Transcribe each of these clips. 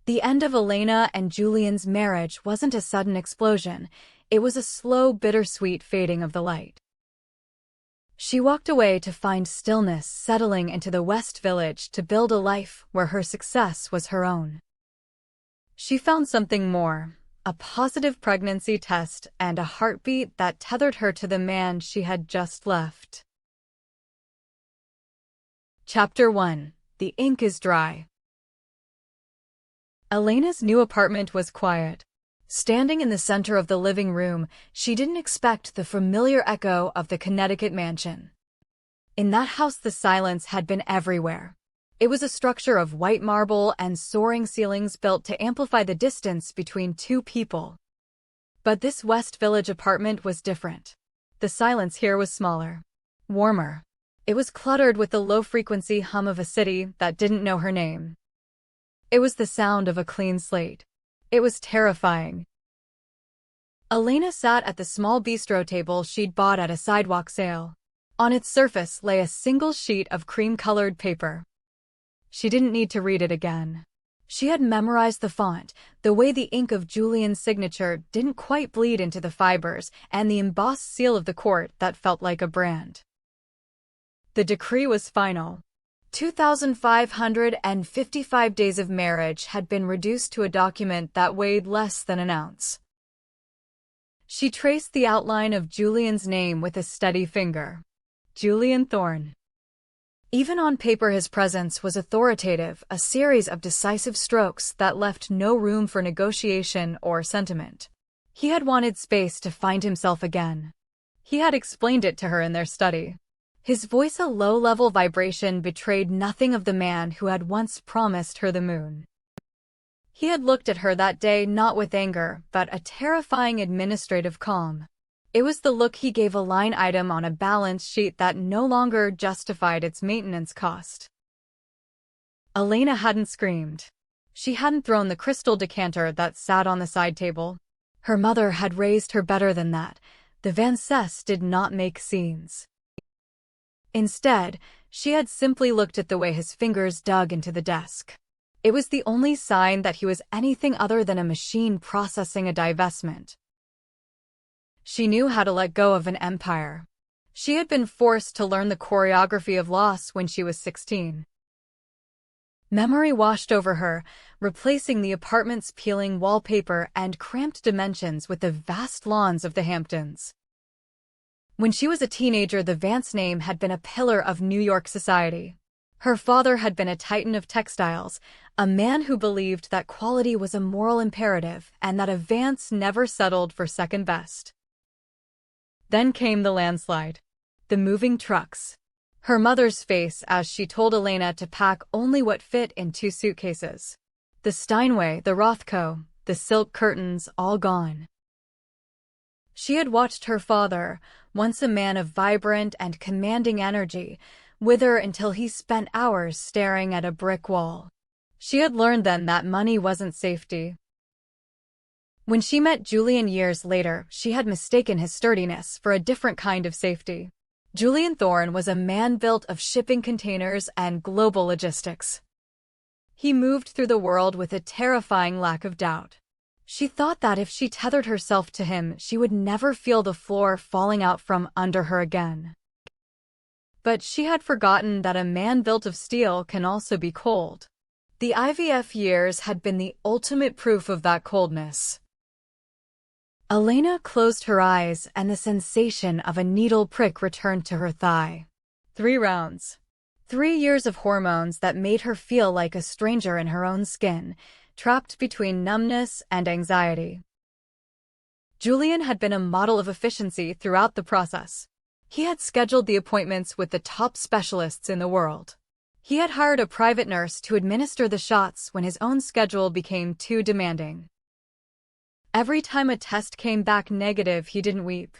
The end of Elena and Julian's marriage wasn't a sudden explosion, it was a slow, bittersweet fading of the light. She walked away to find stillness settling into the West Village to build a life where her success was her own. She found something more, a positive pregnancy test and a heartbeat that tethered her to the man she had just left. Chapter 1. The ink is dry. Elena's new apartment was quiet. Standing in the center of the living room, she didn't expect the familiar echo of the Connecticut mansion. In that house, the silence had been everywhere. It was a structure of white marble and soaring ceilings built to amplify the distance between two people. But this West Village apartment was different. The silence here was smaller, warmer. It was cluttered with the low-frequency hum of a city that didn't know her name. It was the sound of a clean slate. It was terrifying. Elena sat at the small bistro table she'd bought at a sidewalk sale. On its surface lay a single sheet of cream-colored paper. She didn't need to read it again. She had memorized the font, the way the ink of Julian's signature didn't quite bleed into the fibers, and the embossed seal of the court that felt like a brand. The decree was final. 2,555 days of marriage had been reduced to a document that weighed less than an ounce. She traced the outline of Julian's name with a steady finger. Julian Thorne. Even on paper, his presence was authoritative, a series of decisive strokes that left no room for negotiation or sentiment. He had wanted space to find himself again. He had explained it to her in their study. His voice, a low-level vibration, betrayed nothing of the man who had once promised her the moon. He had looked at her that day not with anger, but a terrifying administrative calm. It was the look he gave a line item on a balance sheet that no longer justified its maintenance cost. Elena hadn't screamed. She hadn't thrown the crystal decanter that sat on the side table. Her mother had raised her better than that. The Vances did not make scenes. Instead, she had simply looked at the way his fingers dug into the desk. It was the only sign that he was anything other than a machine processing a divestment. She knew how to let go of an empire. She had been forced to learn the choreography of loss when she was 16. Memory washed over her, replacing the apartment's peeling wallpaper and cramped dimensions with the vast lawns of the Hamptons. When she was a teenager, the Vance name had been a pillar of New York society. Her father had been a titan of textiles, a man who believed that quality was a moral imperative and that a Vance never settled for second best. Then came the landslide. The moving trucks. Her mother's face as she told Elena to pack only what fit in 2 suitcases. The Steinway, the Rothko, the silk curtains, all gone. She had watched her father, once a man of vibrant and commanding energy, wither until he spent hours staring at a brick wall. She had learned then that money wasn't safety. When she met Julian years later, she had mistaken his sturdiness for a different kind of safety. Julian Thorne was a man built of shipping containers and global logistics. He moved through the world with a terrifying lack of doubt. She thought that if she tethered herself to him, she would never feel the floor falling out from under her again. But she had forgotten that a man built of steel can also be cold. The IVF years had been the ultimate proof of that coldness. Elena closed her eyes and the sensation of a needle prick returned to her thigh. 3 rounds. 3 years of hormones that made her feel like a stranger in her own skin, trapped between numbness and anxiety. Julian had been a model of efficiency throughout the process. He had scheduled the appointments with the top specialists in the world. He had hired a private nurse to administer the shots when his own schedule became too demanding. Every time a test came back negative, he didn't weep.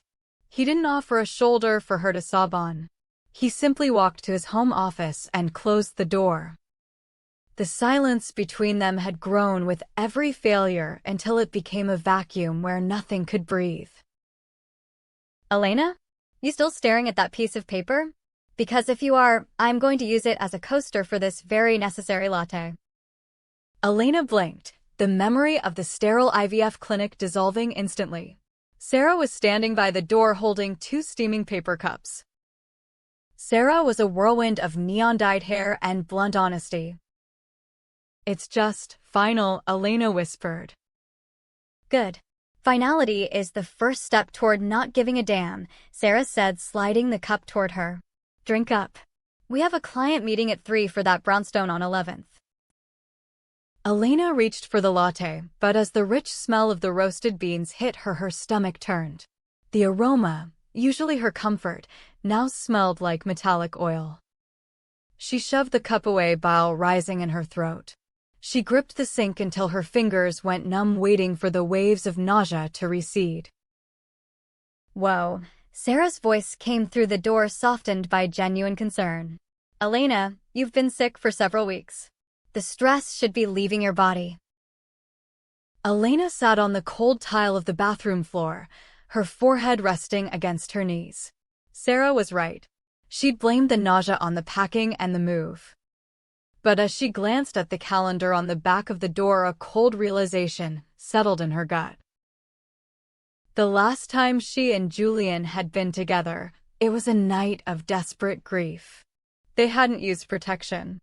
He didn't offer a shoulder for her to sob on. He simply walked to his home office and closed the door. The silence between them had grown with every failure until it became a vacuum where nothing could breathe. Elena? You still staring at that piece of paper? Because if you are, I'm going to use it as a coaster for this very necessary latte. Elena blinked, the memory of the sterile IVF clinic dissolving instantly. Sarah was standing by the door holding 2 steaming paper cups. Sarah was a whirlwind of neon-dyed hair and blunt honesty. "It's just final," Elena whispered. Good. Finality is the first step toward not giving a damn, Sarah said, sliding the cup toward her. Drink up. We have a client meeting at 3 for that brownstone on 11th. Elena reached for the latte, but as the rich smell of the roasted beans hit her, her stomach turned. The aroma, usually her comfort, now smelled like metallic oil. She shoved the cup away, bile rising in her throat. She gripped the sink until her fingers went numb, waiting for the waves of nausea to recede. Whoa. Sarah's voice came through the door, softened by genuine concern. Elena, you've been sick for several weeks. The stress should be leaving your body. Elena sat on the cold tile of the bathroom floor, her forehead resting against her knees. Sarah was right. She'd blamed the nausea on the packing and the move. But as she glanced at the calendar on the back of the door, a cold realization settled in her gut. The last time she and Julian had been together, it was a night of desperate grief. They hadn't used protection.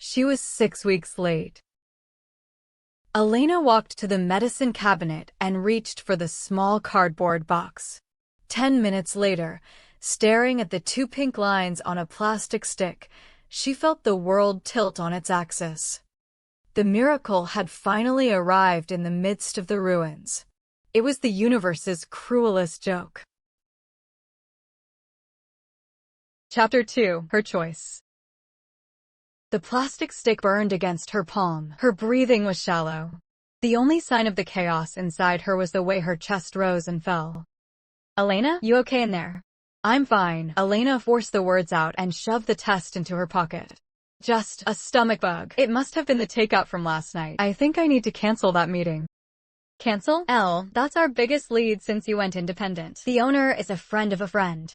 She was 6 weeks late. Elena walked to the medicine cabinet and reached for the small cardboard box. 10 minutes later, staring at the 2 pink lines on a plastic stick, she felt the world tilt on its axis. The miracle had finally arrived in the midst of the ruins. It was the universe's cruelest joke. Chapter 2. Her Choice. The plastic stick burned against her palm. Her breathing was shallow. The only sign of the chaos inside her was the way her chest rose and fell. Elena, you okay in there? "I'm fine." Elena forced the words out and shoved the test into her pocket. "Just a stomach bug. It must have been the takeout from last night. I think I need to cancel that meeting." Cancel? That's our biggest lead since you went independent. The owner is a friend of a friend.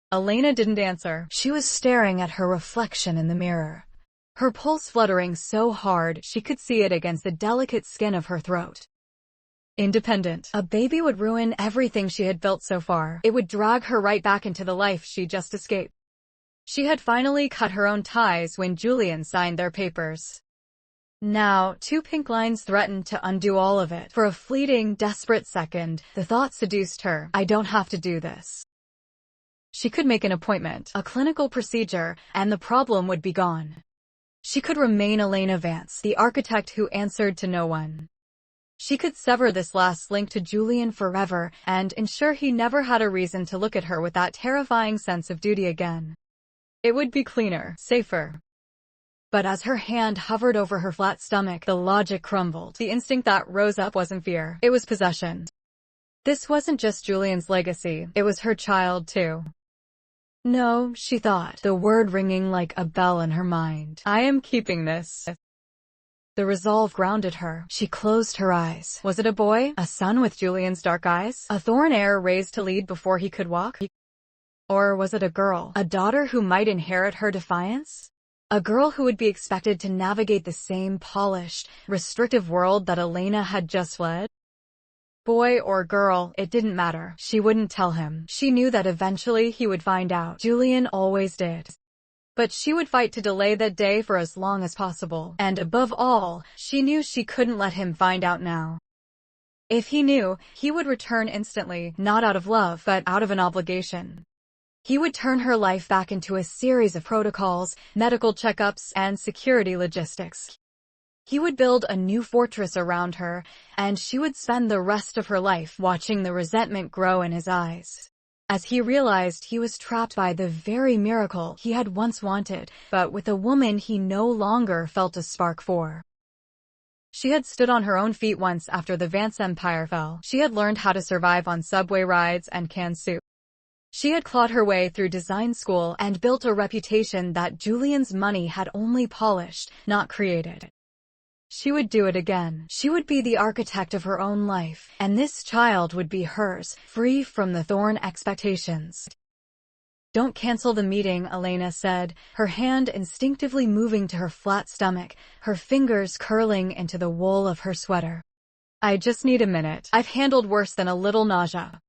Elena didn't answer. She was staring at her reflection in the mirror, her pulse fluttering so hard she could see it against the delicate skin of her throat. Independent. A baby would ruin everything she had built so far. It would drag her right back into the life she just escaped. She had finally cut her own ties when Julian signed their papers. Now, 2 pink lines threatened to undo all of it. For a fleeting, desperate second, the thought seduced her. I don't have to do this. She could make an appointment, a clinical procedure, and the problem would be gone. She could remain Elena Vance, the architect who answered to no one. She could sever this last link to Julian forever and ensure he never had a reason to look at her with that terrifying sense of duty again. It would be cleaner, safer. But as her hand hovered over her flat stomach, the logic crumbled. The instinct that rose up wasn't fear, it was possession. This wasn't just Julian's legacy, it was her child too. No, she thought, the word ringing like a bell in her mind. I am keeping this. The resolve grounded her. She closed her eyes. Was it a boy? A son with Julian's dark eyes? A thorn heir raised to lead before he could walk? Or was it a girl? A daughter who might inherit her defiance? A girl who would be expected to navigate the same polished, restrictive world that Elena had just fled? Boy or girl, it didn't matter. She wouldn't tell him. She knew that eventually he would find out. Julian always did. But she would fight to delay that day for as long as possible. And above all, she knew she couldn't let him find out now. If he knew, he would return instantly, not out of love, but out of an obligation. He would turn her life back into a series of protocols, medical checkups, and security logistics. He would build a new fortress around her, and she would spend the rest of her life watching the resentment grow in his eyes, as he realized he was trapped by the very miracle he had once wanted, but with a woman he no longer felt a spark for. She had stood on her own feet once after the Vance Empire fell. She had learned how to survive on subway rides and canned soup. She had clawed her way through design school and built a reputation that Julian's money had only polished, not created. She would do it again. She would be the architect of her own life, and this child would be hers, free from the thorn expectations. Don't cancel the meeting, Elena said, her hand instinctively moving to her flat stomach, her fingers curling into the wool of her sweater. I just need a minute. I've handled worse than a little nausea.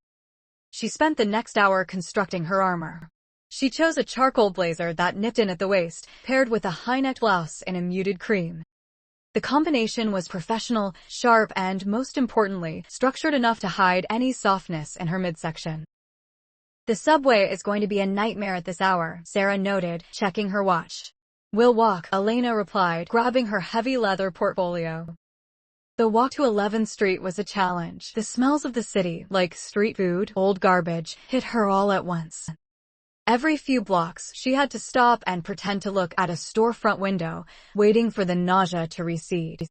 She spent the next hour constructing her armor. She chose a charcoal blazer that nipped in at the waist, paired with a high-necked blouse in a muted cream. The combination was professional, sharp, and, most importantly, structured enough to hide any softness in her midsection. The subway is going to be a nightmare at this hour, Sarah noted, checking her watch. We'll walk, Elena replied, grabbing her heavy leather portfolio. The walk to 11th Street was a challenge. The smells of the city, like street food, old garbage, hit her all at once. Every few blocks, she had to stop and pretend to look at a storefront window, waiting for the nausea to recede.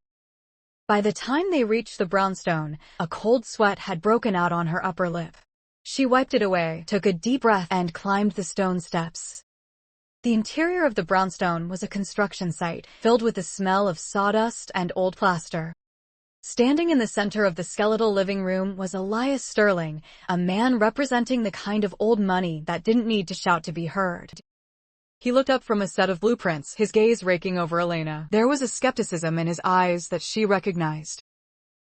By the time they reached the brownstone, a cold sweat had broken out on her upper lip. She wiped it away, took a deep breath, and climbed the stone steps. The interior of the brownstone was a construction site, filled with the smell of sawdust and old plaster. Standing in the center of the skeletal living room was Elias Sterling, a man representing the kind of old money that didn't need to shout to be heard. He looked up from a set of blueprints, his gaze raking over Elena. There was a skepticism in his eyes that she recognized.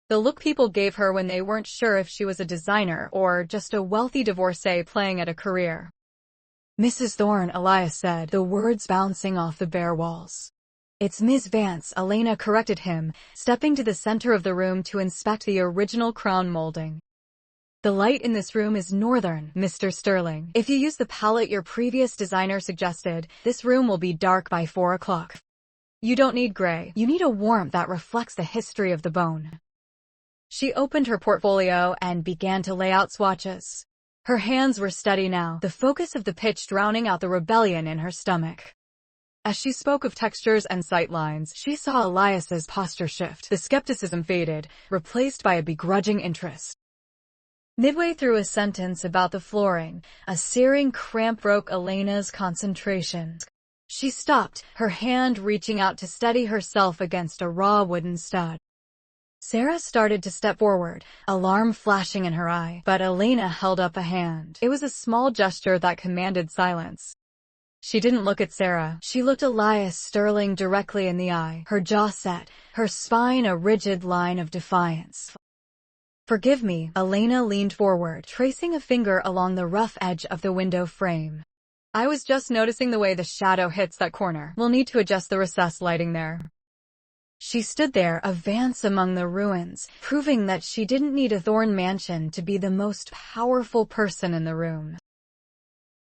The look people gave her when they weren't sure if she was a designer or just a wealthy divorcee playing at a career. Mrs. Thorne, Elias said, the words bouncing off the bare walls. It's Ms. Vance, Elena corrected him, stepping to the center of the room to inspect the original crown molding. The light in this room is northern, Mr. Sterling. If you use the palette your previous designer suggested, this room will be dark by 4 o'clock. You don't need gray. You need a warmth that reflects the history of the bone. She opened her portfolio and began to lay out swatches. Her hands were steady now, the focus of the pitch drowning out the rebellion in her stomach. As she spoke of textures and sightlines, she saw Elias's posture shift. The skepticism faded, replaced by a begrudging interest. Midway through a sentence about the flooring, a searing cramp broke Elena's concentration. She stopped, her hand reaching out to steady herself against a raw wooden stud. Sarah started to step forward, alarm flashing in her eye, but Elena held up a hand. It was a small gesture that commanded silence. She didn't look at Sarah. She looked Elias Sterling directly in the eye, her jaw set, her spine a rigid line of defiance. Forgive me, Elena leaned forward, tracing a finger along the rough edge of the window frame. I was just noticing the way the shadow hits that corner. We'll need to adjust the recessed lighting there. She stood there, a Vance among the ruins, proving that she didn't need a Thorne mansion to be the most powerful person in the room.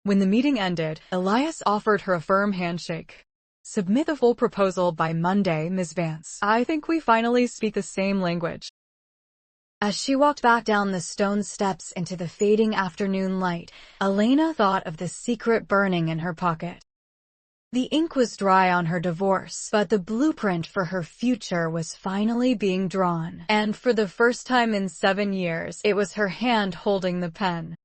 When the meeting ended, Elias offered her a firm handshake. Submit the full proposal by Monday, Ms. Vance. I think we finally speak the same language. As she walked back down the stone steps into the fading afternoon light, Elena thought of the secret burning in her pocket. The ink was dry on her divorce, but the blueprint for her future was finally being drawn, and for the first time in 7 years, it was her hand holding the pen.